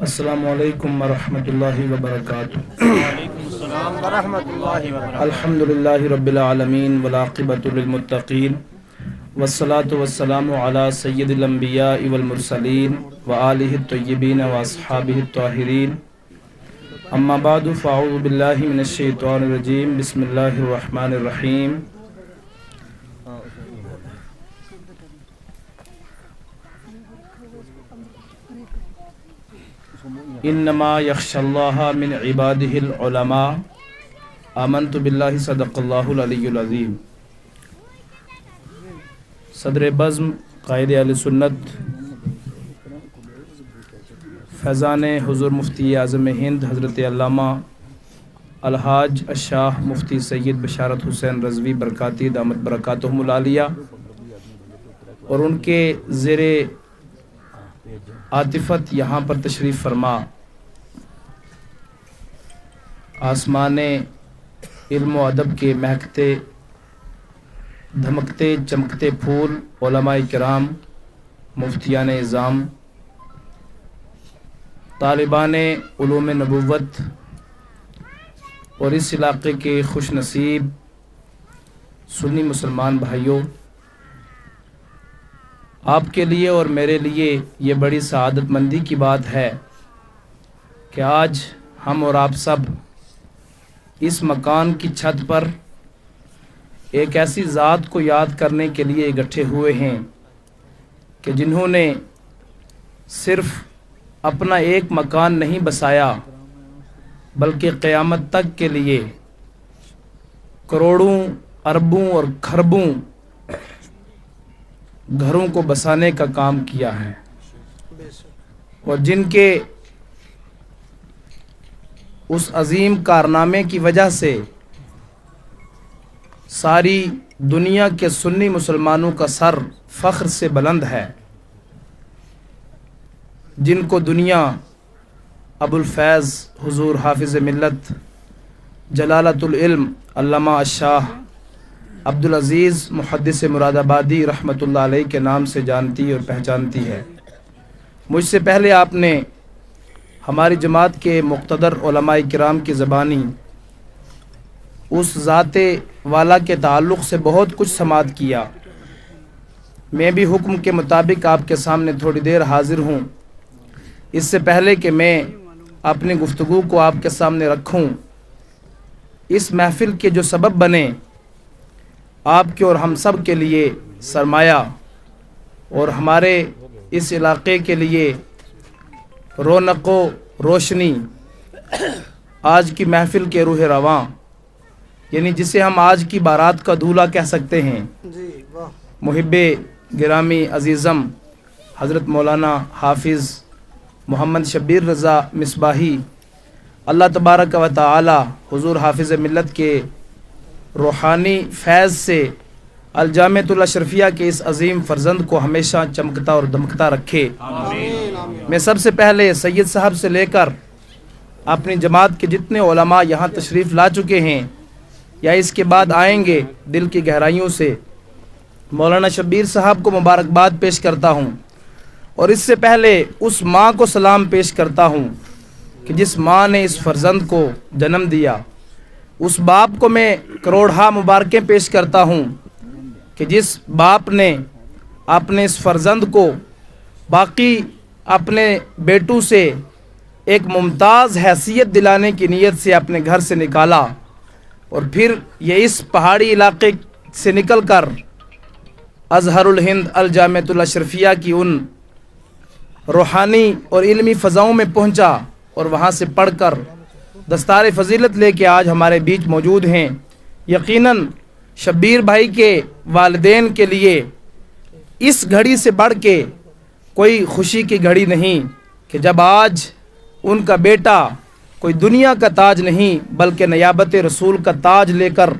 السلام علیکم ورحمۃ اللہ وبرکاتہ۔ وعلیکم السلام ورحمۃ اللہ وبرکاتہ۔ الحمد للہ رب العالمین والعاقبۃ للمتقین والصلاة والسلام علی سید الانبیاء والمرسلین وآلہ الطیبین واصحابہ الطاہرین، اما بعد فاعوذ باللہ من الشیطان الرجیم، بسم اللہ الرحمن الرحیم۔ انما یخشی اللہ من عبادہ العلماء، آمنت باللہ، صدق اللہ العلی العظیم۔ صدر بزم قائد اہل سنت فیضان حضور مفتی اعظم ہند حضرت علامہ الحاج الشاہ مفتی سید بشارت حسین رضوی برکاتی دامت برکاتہم العالیہ اور ان کے زیر عاطفت یہاں پر تشریف فرما آسمان علم و ادب کے مہکتے دھمکتے چمکتے پھول علماء کرام، مفتیان اعظام، طالبان علوم نبوت اور اس علاقے کے خوش نصیب سنی مسلمان بھائیوں، آپ کے لیے اور میرے لیے یہ بڑی سعادت مندی کی بات ہے کہ آج ہم اور آپ سب اس مکان کی چھت پر ایک ایسی ذات کو یاد کرنے کے لیے اکٹھے ہوئے ہیں کہ جنہوں نے صرف اپنا ایک مکان نہیں بسایا بلکہ قیامت تک کے لیے کروڑوں اربوں اور کھربوں گھروں کو بسانے کا کام کیا ہے، اور جن کے اس عظیم کارنامے کی وجہ سے ساری دنیا کے سنی مسلمانوں کا سر فخر سے بلند ہے، جن کو دنیا ابو الفیض حضور حافظ ملت جلالۃ العلم علامہ الشاہ عبدالعزیز محدث مراد آبادی رحمۃ اللہ علیہ کے نام سے جانتی اور پہچانتی ہے۔ مجھ سے پہلے آپ نے ہماری جماعت کے مقتدر علماء کرام کی زبانی اس ذات والا کے تعلق سے بہت کچھ سماعت کیا۔ میں بھی حکم کے مطابق آپ کے سامنے تھوڑی دیر حاضر ہوں۔ اس سے پہلے کہ میں اپنی گفتگو کو آپ کے سامنے رکھوں، اس محفل کے جو سبب بنے، آپ کے اور ہم سب کے لیے سرمایہ اور ہمارے اس علاقے کے لیے رونق و روشنی، آج کی محفل کے روح رواں، یعنی جسے ہم آج کی بارات کا دولہا کہہ سکتے ہیں، محب گرامی عزیزم حضرت مولانا حافظ محمد شبیر رضا مصباحی، اللہ تبارک و تعالی حضور حافظ ملت کے روحانی فیض سے الجامعۃ الاشرفیہ کے اس عظیم فرزند کو ہمیشہ چمکتا اور دمکتا رکھے۔ میں سب سے پہلے سید صاحب سے لے کر اپنی جماعت کے جتنے علماء یہاں تشریف لا چکے ہیں یا اس کے بعد آئیں گے، دل کی گہرائیوں سے مولانا شبیر صاحب کو مبارکباد پیش کرتا ہوں، اور اس سے پہلے اس ماں کو سلام پیش کرتا ہوں کہ جس ماں نے اس فرزند کو جنم دیا، اس باپ کو میں کروڑہا مبارکیں پیش کرتا ہوں کہ جس باپ نے اپنے اس فرزند کو باقی اپنے بیٹوں سے ایک ممتاز حیثیت دلانے کی نیت سے اپنے گھر سے نکالا، اور پھر یہ اس پہاڑی علاقے سے نکل کر ازہر الہند الجامعۃ الاشرفیہ کی ان روحانی اور علمی فضاؤں میں پہنچا اور وہاں سے پڑھ کر دستار فضیلت لے کے آج ہمارے بیچ موجود ہیں۔ یقیناً شبیر بھائی کے والدین کے لیے اس گھڑی سے بڑھ کے کوئی خوشی کی گھڑی نہیں کہ جب آج ان کا بیٹا کوئی دنیا کا تاج نہیں بلکہ نیابت رسول کا تاج لے کر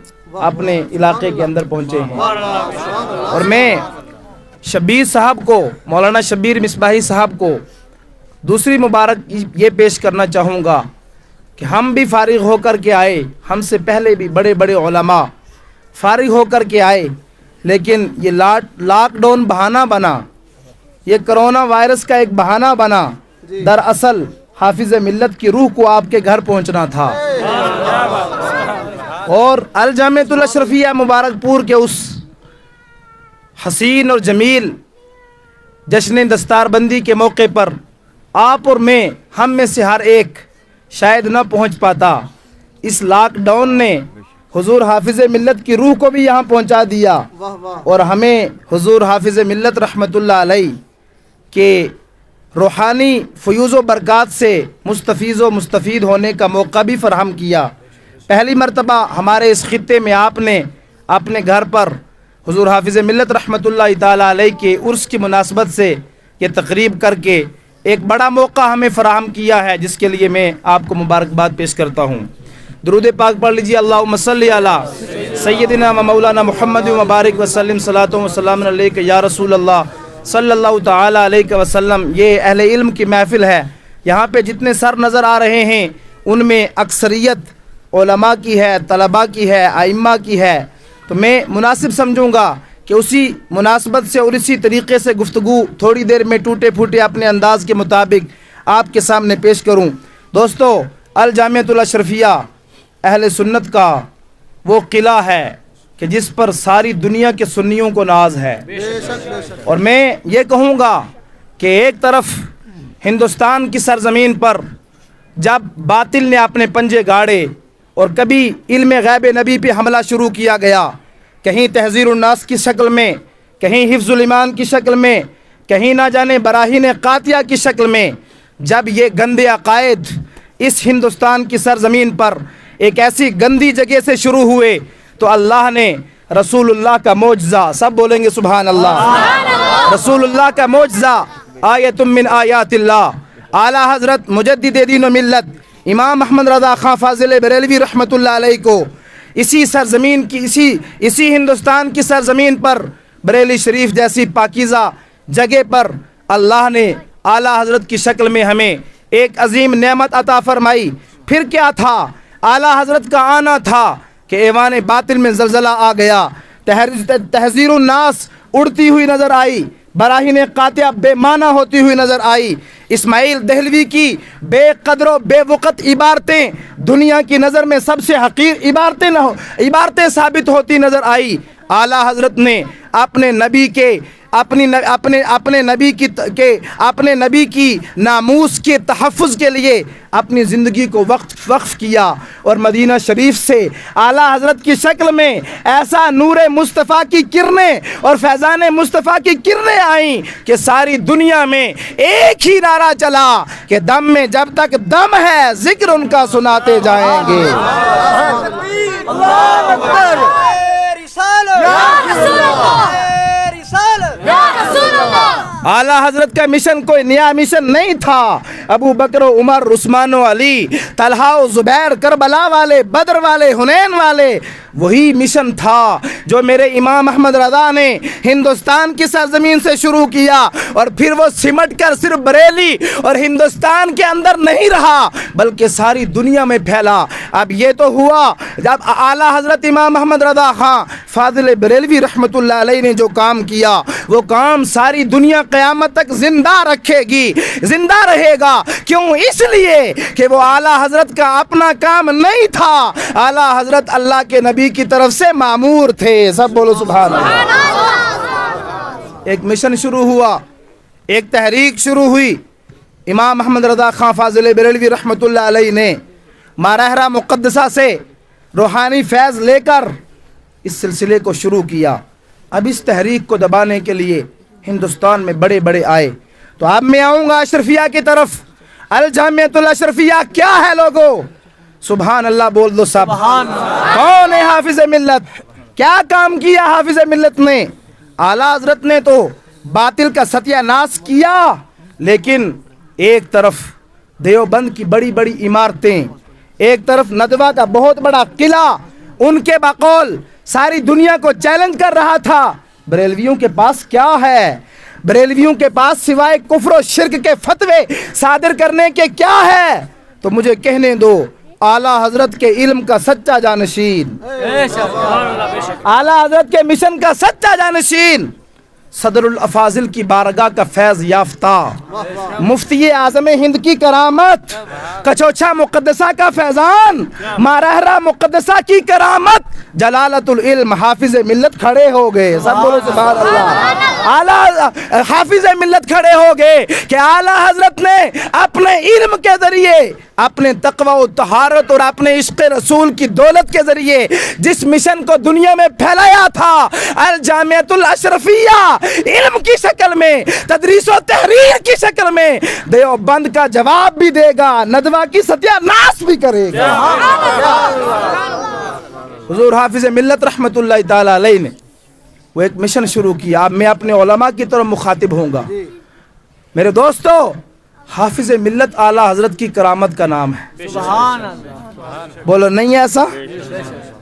اپنے علاقے کے اندر پہنچے ہیں۔ اور میں شبیر صاحب کو، مولانا شبیر مصباحی صاحب کو دوسری مبارک یہ پیش کرنا چاہوں گا کہ ہم بھی فارغ ہو کر کے آئے، ہم سے پہلے بھی بڑے بڑے علماء فارغ ہو کر کے آئے، لیکن یہ لاک ڈاؤن بہانہ بنا، یہ کرونا وائرس کا ایک بہانہ بنا۔ دراصل حافظ ملت کی روح کو آپ کے گھر پہنچنا تھا، اور الجامعۃ الاشرفیہ مبارک پور کے اس حسین اور جمیل جشن دستار بندی کے موقع پر آپ اور میں، ہم میں سے ہر ایک شاید نہ پہنچ پاتا۔ اس لاک ڈاؤن نے حضور حافظ ملت کی روح کو بھی یہاں پہنچا دیا، اور ہمیں حضور حافظ ملت رحمۃ اللہ علیہ کے روحانی فیوز و برکات سے مستفیض و مستفید ہونے کا موقع بھی فراہم کیا۔ پہلی مرتبہ ہمارے اس خطے میں آپ نے اپنے گھر پر حضور حافظ ملت رحمۃ اللہ تعالیٰ علیہ کے عرس کی مناسبت سے یہ تقریب کر کے ایک بڑا موقع ہمیں فراہم کیا ہے، جس کے لیے میں آپ کو مبارکباد پیش کرتا ہوں۔ درود پاک پڑھ لیجیے، اللہم صلی علی سیدنا و مولانا محمد و مبارک وسلم، صلاۃ و سلام علیک یا رسول اللہ صلی اللہ تعالیٰ علیہ وسلم۔ یہ اہل علم کی محفل ہے، یہاں پہ جتنے سر نظر آ رہے ہیں ان میں اکثریت علماء کی ہے، طلباء کی ہے، ائمہ کی ہے، تو میں مناسب سمجھوں گا کہ اسی مناسبت سے اور اسی طریقے سے گفتگو تھوڑی دیر میں ٹوٹے پھوٹے اپنے انداز کے مطابق آپ کے سامنے پیش کروں۔ دوستو، الجامعۃ الاشرفیہ اہل سنت کا وہ قلعہ ہے کہ جس پر ساری دنیا کے سنیوں کو ناز ہے، اور میں یہ کہوں گا کہ ایک طرف ہندوستان کی سرزمین پر جب باطل نے اپنے پنجے گاڑے اور کبھی علم غیب نبی پہ حملہ شروع کیا گیا، کہیں تحذیر الناس کی شکل میں، کہیں حفظ الایمان کی شکل میں، کہیں نہ جانے براہین قاطعہ کی شکل میں، جب یہ گندے عقائد اس ہندوستان کی سرزمین پر ایک ایسی گندی جگہ سے شروع ہوئے تو اللہ نے رسول اللہ کا معجزہ، سب بولیں گے سبحان اللہ، رسول اللہ کا معجزہ آیت من آیات اللہ، اعلیٰ حضرت مجدد دین و ملت امام احمد رضا خان فاضل بریلوی رحمۃ اللہ علیہ کو اسی سرزمین کی اسی ہندوستان کی سرزمین پر بریلی شریف جیسی پاکیزہ جگہ پر اللہ نے اعلیٰ حضرت کی شکل میں ہمیں ایک عظیم نعمت عطا فرمائی۔ پھر کیا تھا؟ اعلیٰ حضرت کا آنا تھا کہ ایوان باطل میں زلزلہ آ گیا، تحذیر الناس اڑتی ہوئی نظر آئی، براہین قاطعہ بے معنی ہوتی ہوئی نظر آئی، اسماعیل دہلوی کی بے قدر و بے وقت عبارتیں دنیا کی نظر میں سب سے حقیر عبارتیں ثابت ہوتی نظر آئی۔ اعلیٰ حضرت نے اپنے نبی کے اپنے نبی کی ناموس کے تحفظ کے لیے اپنی زندگی کو وقف کیا، اور مدینہ شریف سے اعلیٰ حضرت کی شکل میں ایسا نور مصطفیٰ کی کرنیں اور فیضان مصطفیٰ کی کرنیں آئیں کہ ساری دنیا میں ایک ہی نعرہ چلا کہ دم میں جب تک دم ہے ذکر ان کا سناتے جائیں گے۔ اللہ اکبر، اعلیٰ حضرت کا مشن کوئی نیا مشن نہیں تھا، ابو بکر و عمر، عثمان و علی، طلحہ و زبیر، کربلا والے، بدر والے، حنین والے، وہی مشن تھا جو میرے امام احمد رضا نے ہندوستان کی سرزمین سے شروع کیا، اور پھر وہ سمٹ کر صرف بریلی اور ہندوستان کے اندر نہیں رہا بلکہ ساری دنیا میں پھیلا۔ اب یہ تو ہوا جب اعلیٰ حضرت امام احمد رضا خان فاضل بریلوی رحمۃ اللہ علیہ نے جو کام کیا، وہ کام ساری دنیا قیامت تک زندہ رکھے گی، زندہ رہے گا۔ کیوں؟ اس لیے کہ وہ اعلیٰ حضرت کا اپنا کام نہیں تھا، اعلیٰ حضرت اللہ کے نبی کی طرف سے مامور تھے، سب بولو سبحان اللہ۔ ایک مشن شروع ہوا، ایک تحریک شروع ہوئی، امام احمد رضا خان فاضل بریلوی رحمۃ اللہ علیہ نے ماہرہ مقدسہ سے روحانی فیض لے کر اس سلسلے کو شروع کیا۔ اب اس تحریک کو دبانے کے لیے ہندوستان میں بڑے بڑے آئے، تو اب میں آؤں گا اشرفیہ کی طرف۔ الجامعۃ الاشرفیہ کیا ہے لوگو؟ سبحان اللہ بول دو سب۔ کون ہے حافظ ملت؟ کیا کام کیا حافظ ملت نے؟ اعلیٰ حضرت نے تو باطل کا ستیہ ناش کیا، لیکن ایک طرف دیوبند کی بڑی بڑی عمارتیں، ایک طرف ندوہ کا بہت بڑا قلعہ ان کے بقول ساری دنیا کو چیلنج کر رہا تھا۔ بریلویوں کے پاس کیا ہے؟ بریلویوں کے پاس سوائے کفر و شرک کے فتوے صادر کرنے کے کیا ہے؟ تو مجھے کہنے دو، اعلیٰ حضرت کے علم کا سچا جانشین، اعلیٰ حضرت کے مشن کا سچا جانشین صدر الافاضل کی بارگاہ کا فیض یافتہ، مفتی اعظم ہند کی کرامت، کچوچا مقدسہ کا فیضان، مارہرہ مقدسہ کی کرامت، جلالت العلم حافظ ملت کھڑے ہو گئے. سب بولو سبحان اللہ. اعلیٰ حافظ ملت کھڑے ہو گئے کہ اعلیٰ حضرت نے اپنے علم کے ذریعے، اپنے تقوی و طہارت اور اپنے عشق رسول کی دولت کے ذریعے جس مشن کو دنیا میں پھیلایا تھا، الجامعۃ الاشرفیہ علم کی شکل میں، تدریس و تحریر کی شکل میں دیوبند کا جواب بھی دے گا، ندوہ کی ستیہ ناس بھی کرے گا. حضور حافظ ملت رحمت اللہ تعالی علیہ نے وہ ایک مشن شروع کیا. اب میں اپنے علماء کی طرف مخاطب ہوں گا. میرے دوستو، حافظ ملت اعلیٰ حضرت کی کرامت کا نام ہے. بولو نہیں ایسا؟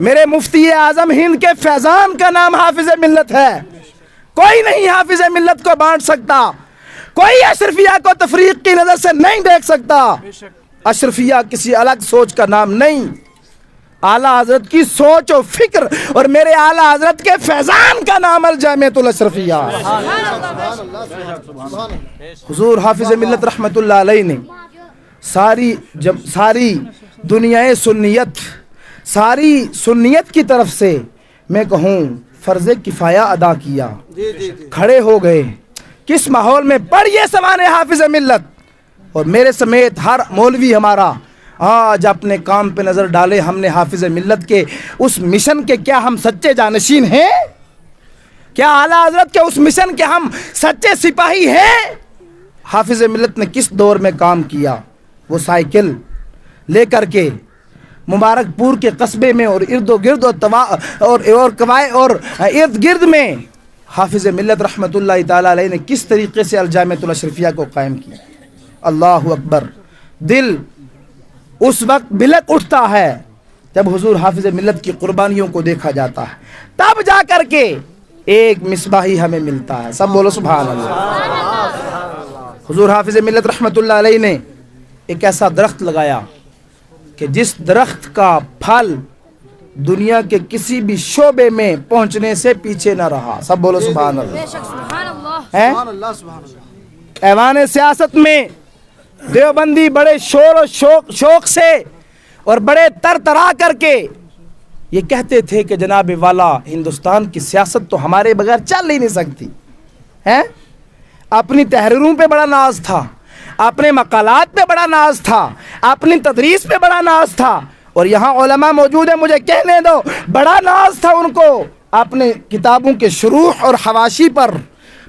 میرے مفتی اعظم ہند کے فیضان کا نام حافظ ملت ہے. کوئی نہیں حافظ ملت کو بانٹ سکتا، کوئی اشرفیہ کو تفریق کی نظر سے نہیں دیکھ سکتا. اشرفیہ کسی الگ سوچ کا نام نہیں، اعلیٰ حضرت کی سوچ و فکر اور میرے اعلیٰ حضرت کے فیضان کا نام الجامعۃ الاشرفیہ. حضور حافظ ملت رحمت اللہ علیہ نے ساری دنیا سنیت کی طرف سے میں کہوں فرض کفایہ ادا کیا. کھڑے ہو گئے. کس ماحول میں پڑھیے سوانح حافظ ملت، اور میرے سمیت ہر مولوی ہمارا آج اپنے کام پہ نظر ڈالے. ہم نے حافظ ملت کے اس مشن کے کیا ہم سچے جانشین ہیں؟ کیا اعلیٰ حضرت کے اس مشن کے ہم سچے سپاہی ہیں؟ حافظ ملت نے کس دور میں کام کیا؟ وہ سائیکل لے کر کے مبارک پور کے قصبے میں اور ارد و گرد اور ارد گرد میں حافظ ملت رحمت اللہ تعالی علیہ نے کس طریقے سے الجامعۃ الاشرفیہ کو قائم کیا. اللہ اکبر. دل اس وقت بلک اٹھتا ہے جب حضور حافظ ملت کی قربانیوں کو دیکھا جاتا ہے، تب جا کر کے ایک مصباحی ہمیں ملتا ہے. سب بولو سبحان اللہ. حضور حافظ ملت رحمت اللہ علیہ نے ایک ایسا درخت لگایا کہ جس درخت کا پھل دنیا کے کسی بھی شعبے میں پہنچنے سے پیچھے نہ رہا. سب بولو سبحان اللہ. ایوان سیاست میں دیوبندی بڑے شور و شوق سے اور بڑے ترترا کر کے یہ کہتے تھے کہ جناب والا ہندوستان کی سیاست تو ہمارے بغیر چل ہی نہیں سکتی ہے. اپنی تحریروں پہ بڑا ناز تھا، اپنے مقالات پہ بڑا ناز تھا، اپنی تدریس پہ بڑا ناز تھا. اور یہاں علماء موجود ہیں، مجھے کہنے دو، بڑا ناز تھا ان کو اپنے کتابوں کے شروح اور حواشی پر،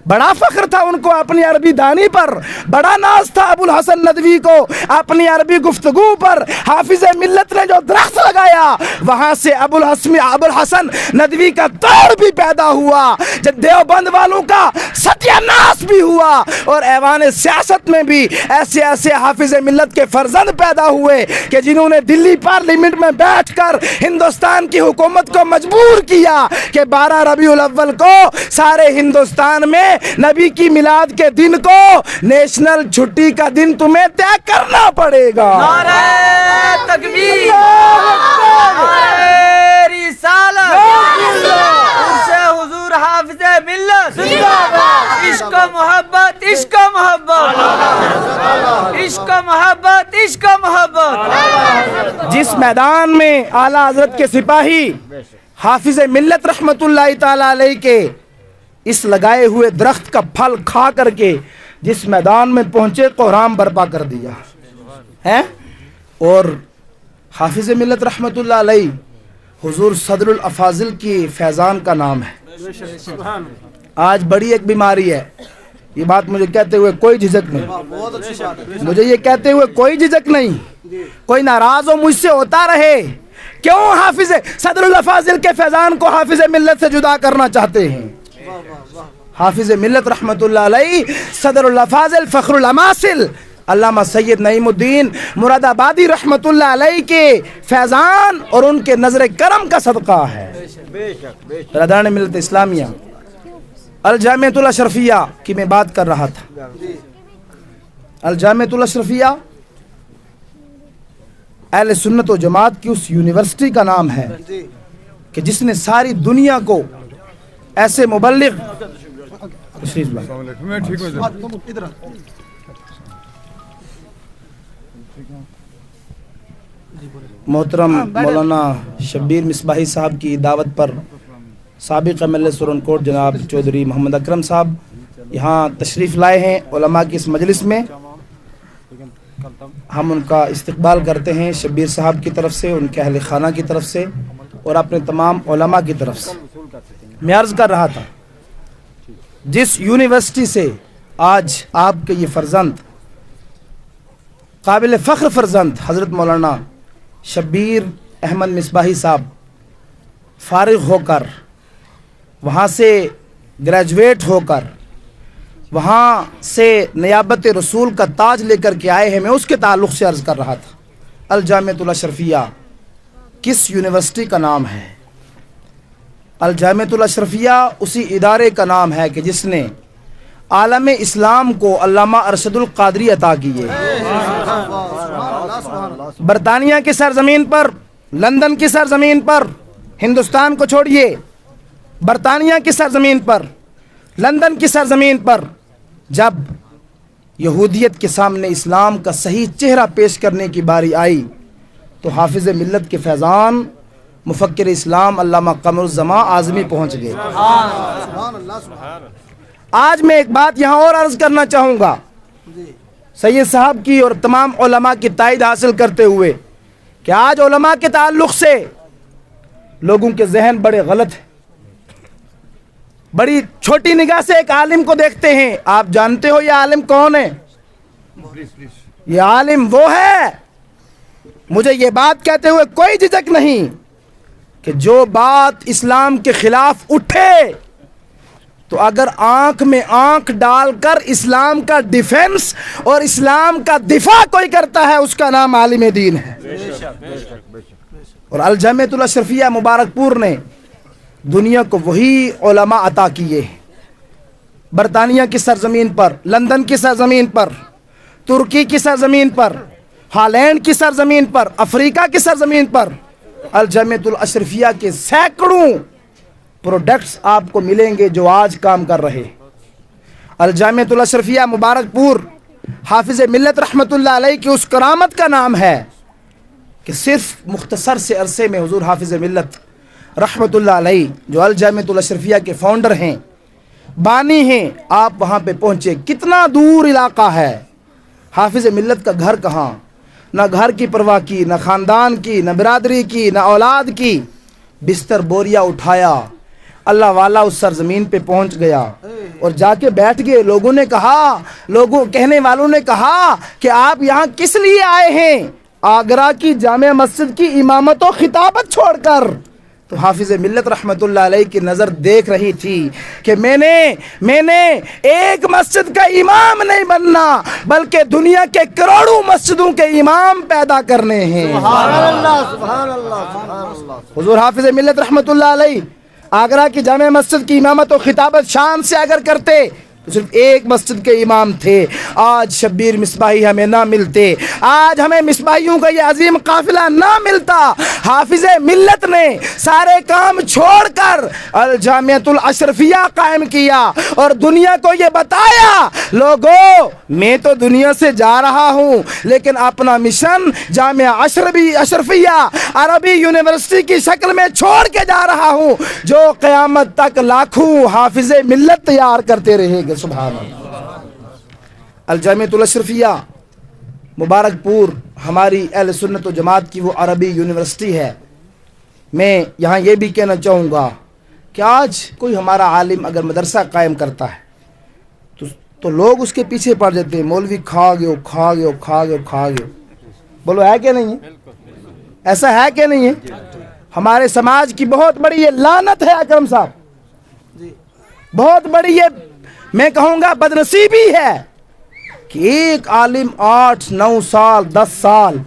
بڑا فخر تھا ان کو اپنی عربی دانی پر، بڑا ناز تھا ابو الحسن ندوی کو اپنی عربی گفتگو پر. حافظ ملت نے جو درخت لگایا وہاں سے ابو الحسن ندوی کا دور بھی پیدا ہوا، جب دیوبند والوں کا ستیہ ناس بھی ہوا، اور ایوان سیاست میں بھی ایسے ایسے حافظ ملت کے فرزند پیدا ہوئے کہ جنہوں نے دلی پارلیمنٹ میں بیٹھ کر ہندوستان کی حکومت کو مجبور کیا کہ 12 ربیع الاول کو سارے ہندوستان میں نبی کی میلاد کے دن کو نیشنل چھٹی کا دن تمہیں طے کرنا پڑے گا. نعرہ تکبیر، رسالت، حضور حافظ ملت، عشق و محبت، عشق و محبت، عشق و محبت، عشق و محبت. جس میدان میں اعلیٰ حضرت کے سپاہی حافظ ملت رحمت اللہ تعالی علیہ کے اس لگائے ہوئے درخت کا پھل کھا کر کے جس میدان میں پہنچے کوہرام برپا کر دیا ہے. اور حافظ ملت رحمت اللہ علیہ حضور صدر الافاضل کی فیضان کا نام ہے. آج بڑی ایک بیماری ہے، یہ بات مجھے کہتے ہوئے کوئی جھجک نہیں، مجھے یہ کہتے ہوئے کوئی جھجک نہیں. کوئی ناراض ہو مجھ سے ہوتا رہے، کیوں حافظ صدر الافاضل کے فیضان کو حافظ ملت سے جدا کرنا چاہتے ہیں؟ حافظ ملت رحمت اللہ علیہ صدر الافاضل فخر الاماثل علامہ سید نعیم الدین مراد آبادی رحمت اللہ علیہ کے فیضان اور ان کے نظر کرم کا صدقہ ہے. برادران ملت اسلامیہ، الجامعۃ الاشرفیہ کی میں بات کر رہا تھا. الجامعۃ الاشرفیہ اہل سنت و جماعت کی اس یونیورسٹی کا نام ہے کہ جس نے ساری دنیا کو ایسے مبلغ تشریف لائیں۔ میں ٹھیک ہوں محترم مولانا شبیر مصباحی صاحب کی دعوت پر سابق ایم ایل اے سورن کوٹ جناب چودھری محمد اکرم صاحب یہاں تشریف لائے ہیں علماء کی اس مجلس میں۔ ہم ان کا استقبال کرتے ہیں شبیر صاحب کی طرف سے، ان کے اہل خانہ کی طرف سے اور اپنے تمام علماء کی طرف سے۔ میں عرض کر رہا تھا جس یونیورسٹی سے آج آپ کے یہ فرزند، قابل فخر فرزند حضرت مولانا شبیر احمد مصباحی صاحب فارغ ہو کر، وہاں سے گریجویٹ ہو کر، وہاں سے نیابت رسول کا تاج لے کر کے آئے ہیں، میں اس کے تعلق سے عرض کر رہا تھا۔ الجامعۃ الاشرفیہ کس یونیورسٹی کا نام ہے؟ الجامعۃ الاشرفیہ اسی ادارے کا نام ہے کہ جس نے عالم اسلام کو علامہ ارشد القادری عطا کیے۔ برطانیہ کی سرزمین پر، لندن کی سرزمین پر، ہندوستان کو چھوڑیے، برطانیہ کی سرزمین پر، لندن کی سرزمین پر جب یہودیت کے سامنے اسلام کا صحیح چہرہ پیش کرنے کی باری آئی تو حافظ ملت کے فیضان مفکر اسلام علامہ قمر الزمان اعظمی پہنچ گئے۔ آج میں ایک بات یہاں اور عرض کرنا چاہوں گا سید صاحب کی اور تمام علماء کی تائید حاصل کرتے ہوئے کہ آج علماء کے تعلق سے لوگوں کے ذہن بڑے غلط ہیں، بڑی چھوٹی نگاہ سے ایک عالم کو دیکھتے ہیں۔ آپ جانتے ہو یہ عالم کون ہے؟ یہ عالم وہ ہے، مجھے یہ بات کہتے ہوئے کوئی جھجک نہیں کہ جو بات اسلام کے خلاف اٹھے تو اگر آنکھ میں آنکھ ڈال کر اسلام کا ڈیفنس اور اسلام کا دفاع کوئی کرتا ہے اس کا نام عالم دین ہے۔ اور الجامعۃ الاشرفیہ مبارک پور نے دنیا کو وہی علماء عطا کیے ہیں۔ برطانیہ کی سرزمین پر، لندن کی سرزمین پر، ترکی کی سرزمین پر، ہالینڈ کی سرزمین پر، افریقہ کی سرزمین پر الجامعۃ الاشرفیہ کے سینکڑوں پروڈکٹس آپ کو ملیں گے جو آج کام کر رہے۔ الجامعۃ الاشرفیہ مبارک پور حافظ ملت رحمۃ اللہ علیہ کی اس کرامت کا نام ہے کہ صرف مختصر سے عرصے میں حضور حافظ ملت رحمۃ اللہ علیہ جو الجامعۃ الاشرفیہ کے فاؤنڈر ہیں، بانی ہیں، آپ وہاں پہ پہنچے۔ کتنا دور علاقہ ہے، حافظ ملت کا گھر کہاں، نہ گھر کی پرواہ کی، نہ خاندان کی، نہ برادری کی، نہ اولاد کی، بستر بوریا اٹھایا، اللہ والا اس سرزمین پہ پہنچ گیا اور جا کے بیٹھ گئے۔ لوگوں نے کہا، کہنے والوں نے کہا کہ آپ یہاں کس لیے آئے ہیں؟ آگرہ کی جامع مسجد کی امامت و خطابت چھوڑ کر۔ تو حافظ ملت رحمۃ اللہ علیہ کی نظر دیکھ رہی تھی کہ میں نے ایک مسجد کا امام نہیں بننا بلکہ دنیا کے کروڑوں مسجدوں کے امام پیدا کرنے ہیں۔ سبحان اللہ، سبحان اللہ، سبحان اللہ۔ حضور حافظ ملت رحمۃ اللہ علیہ آگرہ کی جامع مسجد کی امامت و خطابت شان سے اگر کرتے تو صرف ایک مسجد کے امام تھے۔ آج شبیر مصباحی ہمیں نہ ملتے، آج ہمیں مصباحیوں کا یہ عظیم قافلہ نہ ملتا۔ حافظ ملت نے سارے کام چھوڑ کر الجامعۃ الاشرفیہ قائم کیا اور دنیا کو یہ بتایا، لوگوں میں تو دنیا سے جا رہا ہوں لیکن اپنا مشن جامعہ اشرفیہ عربی یونیورسٹی کی شکل میں چھوڑ کے جا رہا ہوں جو قیامت تک لاکھوں حافظ ملت تیار کرتے رہے گا۔ سبحان اللہ۔ الجامعۃ الاشرفیہ مبارک پور ہماری اہل سنت و جماعت کی وہ عربی یونیورسٹی ہے۔ میں یہاں یہ بھی کہنا چاہوں گا کہ آج کوئی ہمارا عالم اگر مدرسہ قائم کرتا ہے تو لوگ اس کے پیچھے پڑ جاتے ہیں، مولوی کھا گئے۔ بولو ہے کہ نہیں ہے؟ ایسا ہے کہ نہیں ہے؟ ہمارے سماج کی بہت بڑی یہ لعنت ہے اکرم صاحب، بہت بڑی یہ میں کہوں گا بدنصیبی ہے کہ ایک عالم 8 9 سال 10 سال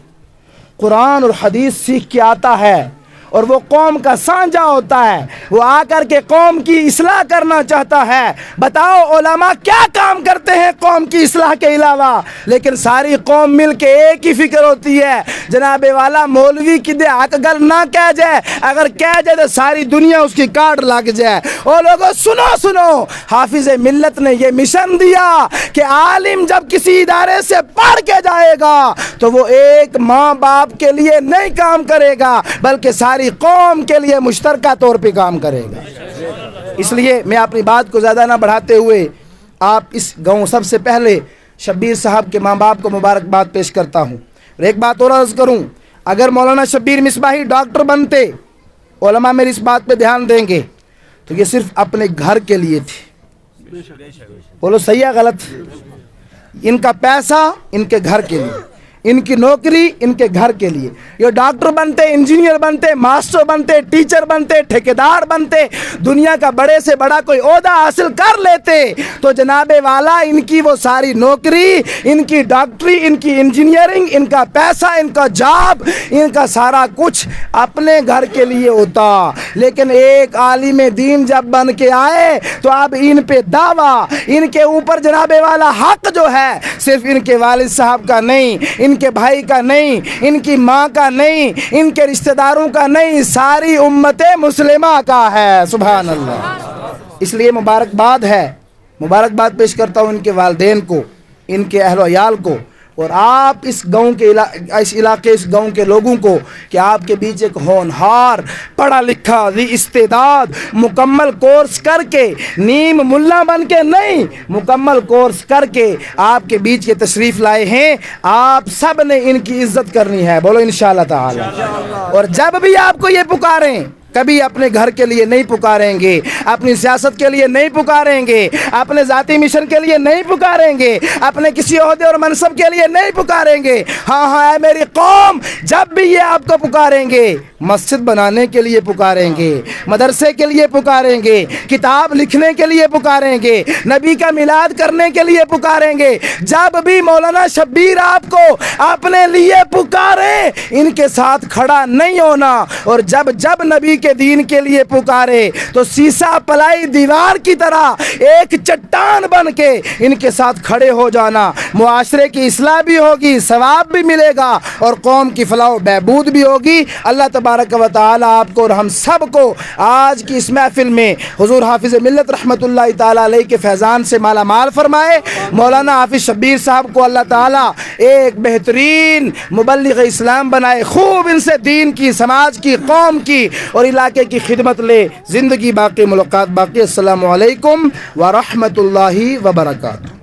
قرآن اور حدیث سیکھ کے آتا ہے اور وہ قوم کا سانجہ ہوتا ہے، وہ آ کر کے قوم کی اصلاح کرنا چاہتا ہے۔ بتاؤ علماء کیا کام کرتے ہیں قوم کی اصلاح کے علاوہ؟ لیکن ساری قوم مل کے ایک ہی فکر ہوتی ہے، جناب والا مولوی کی دے حق گر نہ کہہ جائے، اگر کہہ جائے تو ساری دنیا اس کی کاٹ لگ جائے۔ اور لوگوں سنو، حافظ ملت نے یہ مشن دیا کہ عالم جب کسی ادارے سے پڑھ کے جائے گا تو وہ ایک ماں باپ کے لیے نہیں کام کرے گا بلکہ ساری قوم کے لیے مشترکہ طور پہ کام کرے گا۔ اس لیے میں اپنی بات کو زیادہ نہ بڑھاتے ہوئے آپ اس گاؤں سب سے پہلے شبیر صاحب کے ماں باپ کو مبارکباد پیش کرتا ہوں۔ اور ایک بات اور عرض کروں، اگر مولانا شبیر مصباحی ڈاکٹر بنتے، علماء میری اس بات پہ دھیان دیں گے، تو یہ صرف اپنے گھر کے لیے تھی۔ بولو صحیح ہے غلط؟ ان کا پیسہ ان کے گھر کے لیے، ان کی نوکری ان کے گھر کے لیے۔ یہ ڈاکٹر بنتے، انجینئر بنتے، ماسٹر بنتے، ٹیچر بنتے، ٹھیکیدار بنتے، دنیا کا بڑے سے بڑا کوئی عہدہ حاصل کر لیتے تو جناب والا ان کی وہ ساری نوکری، ان کی ڈاکٹری، ان کی انجینئرنگ، ان کا پیسہ، ان کا جاب، ان کا سارا کچھ اپنے گھر کے لیے ہوتا۔ لیکن ایک عالم دین جب بن کے آئے تو اب ان پہ دعویٰ، ان کے اوپر جناب والا حق جو ہے صرف ان کے والد صاحب کا نہیں، ان کے بھائی کا نہیں، ان کی ماں کا نہیں، ان کے رشتہ داروں کا نہیں، ساری امت مسلمہ کا ہے۔ سبحان اللہ۔ اس لیے مبارکباد پیش کرتا ہوں ان کے والدین کو، ان کے اہل و عیال کو، اور آپ اس گاؤں کے اس گاؤں کے لوگوں کو کہ آپ کے بیچ ایک ہونہار، پڑھا لکھا، ذی استعداد، مکمل کورس کر کے، نیم ملا بن کے نہیں، مکمل کورس کر کے آپ کے بیچ یہ تشریف لائے ہیں۔ آپ سب نے ان کی عزت کرنی ہے، بولو انشاءاللہ تعالی۔ اور جب بھی آپ کو یہ پکاریں، کبھی اپنے گھر کے لیے نہیں پکاریں گے، اپنی سیاست کے لیے نہیں پکاریں گے، اپنے ذاتی مشن کے لیے نہیں پکاریں گے، اپنے کسی عہدے اور منصب کے لیے نہیں پکاریں گے۔ ہاں اے میری قوم، جب بھی یہ آپ کو پکاریں گے، مسجد بنانے کے لیے پکاریں گے، مدرسے کے لیے پکاریں گے، کتاب لکھنے کے لیے پکاریں گے، نبی کا میلاد کرنے کے لیے پکاریں گے۔ جب بھی مولانا شبیر آپ کو اپنے لیے پکاریں، ان کے ساتھ کھڑا نہیں ہونا، اور جب نبی کے دین کے لیے پکارے تو سیسا پلائی دیوار کی طرح ایک چٹان بن کے ان کے ساتھ کھڑے ہو جانا۔ معاشرے کی اصلاح بھی ہوگی، ثواب بھی ملے گا، اور قوم کی فلاح و بہبود بھی ہوگی۔ اللہ تبارک و تعالی آپ کو اور ہم سب کو آج کی اس محفل میں حضور حافظ ملت رحمۃ اللہ تعالی علیہ کے فیضان سے مالا مال فرمائے۔ مولانا حافظ شبیر صاحب کو اللہ تعالی ایک بہترین مبلغ اسلام بنائے، خوب ان سے دین کی، سماج کی، قوم کی اور علاقے کی خدمت لے۔ زندگی باقی، ملاقات باقی۔ السلام علیکم ورحمۃ اللہ وبرکاتہ۔